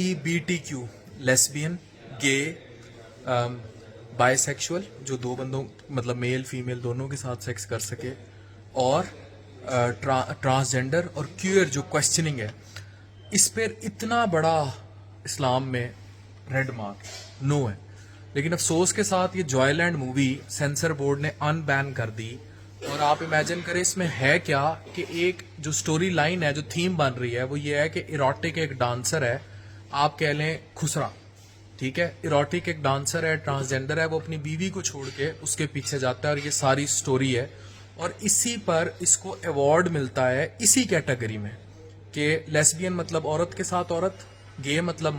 LGBTQ lesbian gay bisexual जो दो बंदों मतलब मेल फीमेल दोनों के साथ सेक्स कर सके और ट्रांसजेंडर और क्यूअर जो क्वेश्चनिंग है इस पर इतना बड़ा इस्लाम में रेड मार्क नो है। लेकिन अफसोस के साथ ये जॉयलैंड मूवी सेंसर बोर्ड ने अनबैन कर दी। और आप इमेजिन करें इसमें है क्या कि एक जो स्टोरी लाइन है जो थीम बन रही है वो ये है कि इरोटिक एक डांसर है, आप कह लें खुसरा, ठीक है, इरोटिक एक डांसर है, ट्रांसजेंडर है, वो अपनी बीवी को छोड़ के उसके पीछे जाता है और ये सारी स्टोरी है। और इसी पर इसको अवार्ड मिलता है इसी कैटेगरी में कि लेस्बियन मतलब औरत के साथ औरत, गे मतलब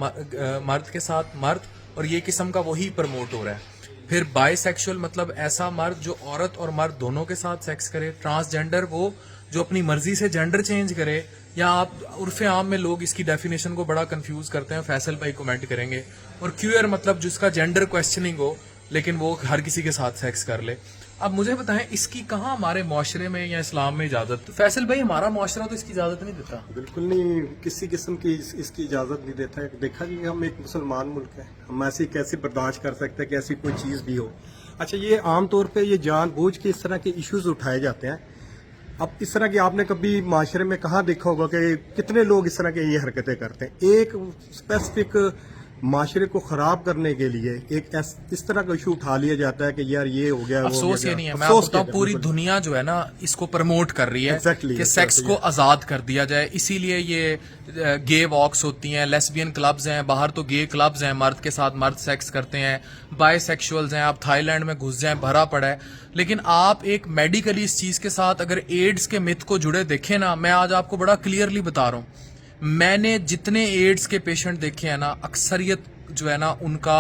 मर्द के साथ मर्द, और ये किस्म का वही प्रमोट हो रहा है। फिर बाइसेक्सुअल मतलब ऐसा मर्द जो औरत और मर्द दोनों के साथ सेक्स करे, ट्रांसजेंडर वो जो अपनी मर्जी से जेंडर चेंज करे, या आप उर्फे आम में लोग इसकी डेफिनेशन को बड़ा कंफ्यूज करते हैं, फैसल भाई कमेंट करेंगे। और क्यूअर मतलब जिसका जेंडर क्वेश्चनिंग हो लेकिन वो हर किसी के साथ सेक्स कर ले। अब मुझे बताएं इसकी कहाँ हमारे मुआशरे में या इस्लाम में इजाजत? तो फैसल भाई हमारा मुआशरा तो इसकी इजाजत नहीं देता। बिल्कुल नहीं, किसी किस्म की इसकी इजाजत नहीं देता है। देखा जी, हम एक मुसलमान मुल्क है, हम ऐसी कैसे बर्दाश्त कर सकते हैं कि ऐसी कोई चीज़ भी हो। अच्छा, ये आमतौर पे ये जानबूझ के इस तरह के इश्यूज उठाए जाते हैं। अब इस तरह की आपने कभी माशरे में कहाँ देखा होगा कि कितने लोग इस तरह की ये हरकतें करते हैं? एक स्पेसिफिक माशरे को खराब करने के लिए एक इस तरह का इशू उठा लिया जाता है कि यार ये हो गया, अफसोस ये नहीं है, मैं आपको बताऊं पूरी दुनिया जो है ना इसको प्रमोट कर रही है कि सेक्स को आजाद कर दिया जाए। इसीलिए ये गे वॉक्स होती हैं, लेस्बियन क्लब्स हैं, बाहर तो गे क्लब्स हैं, मर्द के साथ मर्द सेक्स करते हैं, बाइसेक्सुअल्स हैं, आप थाईलैंड में घुस जाएं भरा पड़ा है। लेकिन आप एक मेडिकली इस चीज के साथ अगर एड्स के मिथ को जुड़े देखें ना, मैं आज आपको बड़ा क्लियरली बता रहा हूं, मैंने जितने एड्स के पेशेंट देखे हैं ना, अक्सरियत जो है ना उनका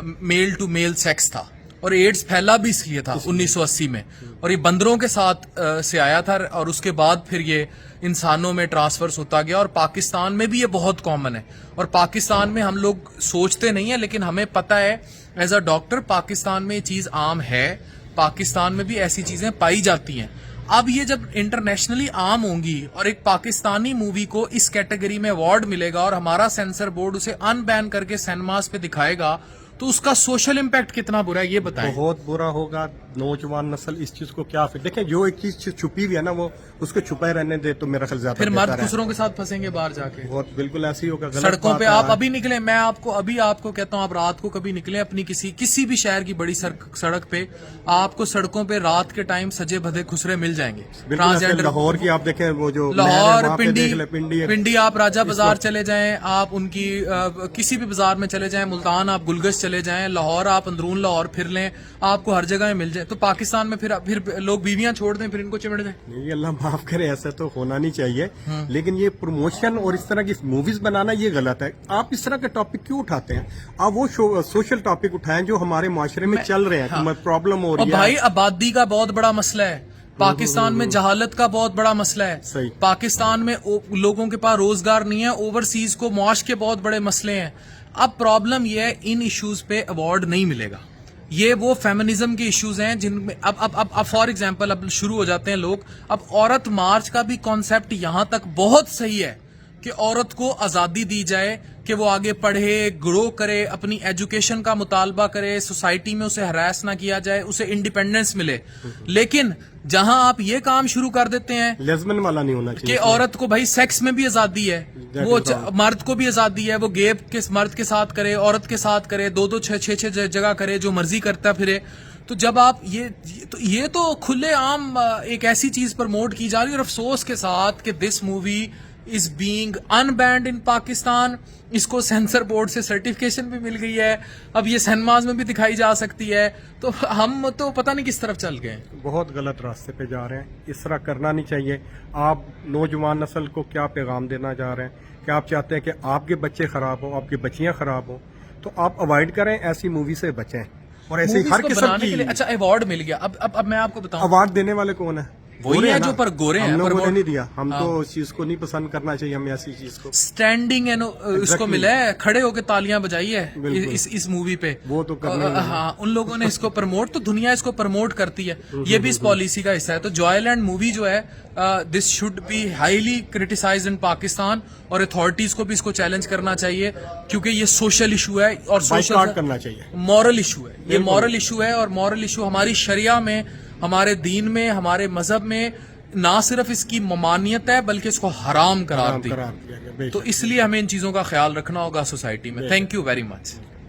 मेल टू मेल सेक्स था। और एड्स फैला भी इसलिए था 1980 में, और ये बंदरों के साथ से आया था और उसके बाद फिर ये इंसानों में ट्रांसफर्स होता गया। और पाकिस्तान में भी ये बहुत कॉमन है। और पाकिस्तान में हम लोग सोचते नहीं है लेकिन हमें पता है एज अ डॉक्टर पाकिस्तान में ये चीज आम है, पाकिस्तान में भी ऐसी चीजें पाई जाती हैं। अब ये जब इंटरनेशनली आम होंगी और एक पाकिस्तानी मूवी को इस कैटेगरी में अवार्ड मिलेगा और हमारा सेंसर बोर्ड उसे अनबैन करके सिनेमास पे दिखाएगा, तो उसका सोशल इम्पैक्ट कितना बुरा है ये बताएं। बहुत बुरा होगा। नौजवान नस्ल इस चीज को क्या फिर देखें, जो एक चीज छुपी हुई है ना वो उसको छुपाए रहने दे तो मेरा ख्याल ज्यादा फिर मर्द खुसरों के साथ फंसेंगे बाहर जाके। बहुत बिल्कुल ऐसी होगा। सड़कों पे आप अभी निकले, मैं आपको कहता हूँ, आप रात को कभी निकले अपनी किसी भी शहर की बड़ी सड़क पे, आपको सड़कों पे रात के टाइम सजे भदे खुसरे मिल जाएंगे। ट्रांसजेंडर लाहौर की आप देखें, वो जो लाहौर, पिंडी, आप राजा बाजार चले जाएं, आप उनकी किसी भी बाजार में चले जाएं, मुल्तान आप गुलगश चले जाएं, लाहौर आप अंदरून लाहौर फिर लें, आपको हर जगह मिल जाए। तो पाकिस्तान में फिर लोग बीवियां छोड़ दें, फिर इनको चिमड़ जाए। नहीं, अल्लाह माफ करे, ऐसा तो होना नहीं चाहिए। लेकिन ये प्रमोशन और इस तरह की मूवीज बनाना ये गलत है। आप इस तरह के टॉपिक क्यों उठाते हैं? आप वो सोशल टॉपिक उठाएं जो हमारे माशरे में चल रहे हैं। हाँ। प्रॉब्लम हो रही है भाई, आबादी का बहुत बड़ा मसला है पाकिस्तान में, जहालत का बहुत बड़ा मसला है। सही। पाकिस्तान में लोगों के पास रोजगार नहीं है, ओवरसीज को मौश के बहुत बड़े मसले हैं। अब प्रॉब्लम ये है, इन इश्यूज पे अवार्ड नहीं मिलेगा। ये वो फेमिनिज्म के इश्यूज हैं जिनमें अब फॉर एग्जांपल अब शुरू हो जाते हैं लोग। अब औरत मार्च का भी कॉन्सेप्ट यहां तक बहुत सही है कि औरत को आजादी दी जाए कि वो आगे पढ़े, ग्रो करे, अपनी एजुकेशन का मुतालबा करे, सोसाइटी में उसे हरास ना किया जाए, उसे इंडिपेंडेंस मिले। लेकिन जहां आप ये काम शुरू कर देते हैं लेस्बियन वाला नहीं होना चाहिए कि औरत को भाई सेक्स में भी आजादी है, वो मर्द को भी आजादी है, वो गेप के मर्द के साथ करे, औरत के साथ करे, दो छह जगह करे, जो मर्जी करता फिरे। तो जब आप ये तो खुले आम एक ऐसी चीज प्रमोट की जा रही है। और अफसोस के साथ कि this movie is being unbanned in Pakistan, इसको सेंसर बोर्ड से सर्टिफिकेशन भी मिल गई है, अब ये सिनेमाज में भी दिखाई जा सकती है। तो हम तो पता नहीं किस तरफ चल गए, बहुत गलत रास्ते पे जा रहे हैं। इस तरह करना नहीं चाहिए। आप नौजवान नस्ल को क्या पैगाम देना चाह रहे हैं कि आप चाहते हैं कि आपके बच्चे खराब हों, आपकी बच्चियां खराब हों, तो आप अवॉइड करें, ऐसी मूवी से बचें। और ऐसे हर किस्म की। अच्छा, अवार्ड मिल गया। अब मैं आपको बताऊं, अवार्ड देने वाले कौन है? वही है जो पर गोरे हैं हम लोगों ने promote- नहीं दिया, हम तो उस चीज को नहीं पसंद करना चाहिए हमें ऐसी चीज को। स्टैंडिंग है उसको मिला है, खड़े होके तालियां बजाई है बिल्कुल। इस मूवी पे। वो तो करना ही है। हाँ, उन लोगों ने इसको प्रमोट, तो दुनिया इसको प्रमोट करती है, ये भी इस पॉलिसी का हिस्सा है। तो जॉयलैंड मूवी जो है, this should be highly criticized in Pakistan, और अथॉरिटीज को भी इसको चैलेंज करना चाहिए, क्योंकि ये सोशल इशू है और बाइकआउट सोशल करना चाहिए। मॉरल इशू है, ये मॉरल इशू है। और मॉरल इशू हमारी शरिया में, हमारे दीन में, हमारे मजहब में ना सिर्फ इसकी ममानियत है बल्कि इसको हराम करार दी। करार दिया गया, बेशक। तो इसलिए हमें इन चीजों का ख्याल रखना होगा सोसाइटी में। Thank you very much.